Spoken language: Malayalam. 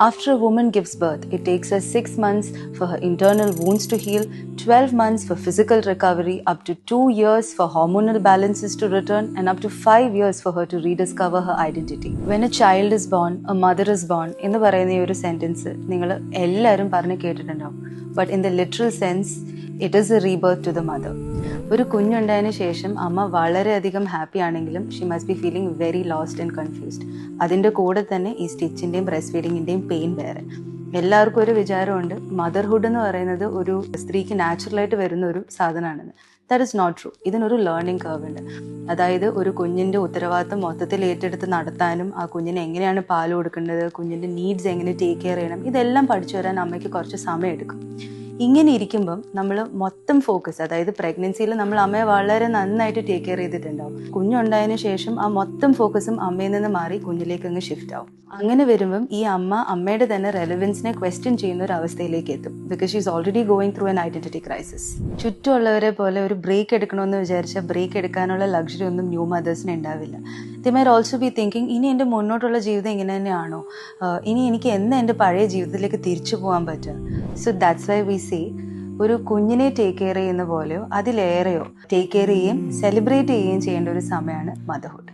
After a woman gives birth, it takes her 6 months for her internal wounds to heal, 12 months for physical recovery, up to 2 years for hormonal balances to return, and up to 5 years for her to rediscover her identity. When a child is born, a mother is born എന്ന് പറയുന്ന ഈ ഒരു സെന്റൻസ് നിങ്ങൾ എല്ലാവരും പറഞ്ഞ് കേട്ടിട്ടുണ്ടാവും. But in the literal sense, it is a rebirth to the mother. ഒരു കുഞ്ഞുണ്ടായതിനു ശേഷം അമ്മ വളരെയധികം ഹാപ്പി ആണെങ്കിലും Xi must be feeling very lost and confused. അതിൻ്റെ കൂടെ തന്നെ ഈ സ്റ്റിച്ചിൻ്റെയും ബ്രസ്റ്റ് ഫീഡിങ്ങിൻ്റെയും പെയിൻ വേറെ. എല്ലാവർക്കും ഒരു വിചാരമുണ്ട് മദർഹുഡ് എന്ന് പറയുന്നത് ഒരു സ്ത്രീക്ക് നാച്ചുറലായിട്ട് വരുന്ന ഒരു സാധനമാണെന്ന്. That is not true. ഇതിനൊരു ലേണിംഗ് കർവ് ഉണ്ട്. അതായത് ഒരു കുഞ്ഞിൻ്റെ ഉത്തരവാദിത്തം മൊത്തത്തിൽ ഏറ്റെടുത്ത് നടത്താനും ആ കുഞ്ഞിന് എങ്ങനെയാണ് പാൽ കൊടുക്കേണ്ടത്, കുഞ്ഞിൻ്റെ നീഡ്സ് എങ്ങനെ ടേക്ക് കെയർ ചെയ്യണം, ഇതെല്ലാം പഠിച്ചു വരാൻ അമ്മയ്ക്ക് കുറച്ച് സമയം എടുക്കും. ഇങ്ങനെ ഇരിക്കുമ്പം നമ്മൾ മൊത്തം ഫോക്കസ്, അതായത് പ്രഗ്നൻസിയിൽ നമ്മൾ അമ്മയെ വളരെ നന്നായിട്ട് ടേക്ക് കെയർ ചെയ്തിട്ടുണ്ടാവും. കുഞ്ഞുണ്ടായതിനു ശേഷം ആ മൊത്തം ഫോക്കസും അമ്മയിൽ നിന്ന് മാറി കുഞ്ഞിലേക്ക് അങ്ങ് ഷിഫ്റ്റ് ആവും. അങ്ങനെ വരുമ്പം ഈ അമ്മയുടെ തന്നെ റെലവൻസിനെ ക്വസ്റ്റ്യൻ ചെയ്യുന്ന ഒരു അവസ്ഥയിലേക്ക് എത്തും. Because she is already going through an identity crisis. ചുറ്റുമുള്ളവരെ പോലെ ഒരു ബ്രേക്ക് എടുക്കണമെന്ന് വിചാരിച്ചാൽ ബ്രേക്ക് എടുക്കാനുള്ള ലക്ഷറി ഒന്നും ന്യൂ മദേഴ്സിന് ഉണ്ടാവില്ല. They might also be thinking, ഇനി എൻ്റെ മുന്നോട്ടുള്ള ജീവിതം ഇങ്ങനെ തന്നെയാണോ, ഇനി എനിക്ക് എന്ന് എൻ്റെ പഴയ ജീവിതത്തിലേക്ക് തിരിച്ചു പോകാൻ പറ്റുക. So that's why we say ഒരു കുഞ്ഞിനെ ടേക്ക് കെയർ ചെയ്യുന്ന പോലെയോ അതിലേറെയോ ടേക്ക് കെയർ ചെയ്യുകയും സെലിബ്രേറ്റ് ചെയ്യുകയും ചെയ്യേണ്ട ഒരു സമയമാണ് മദർഹുഡ്.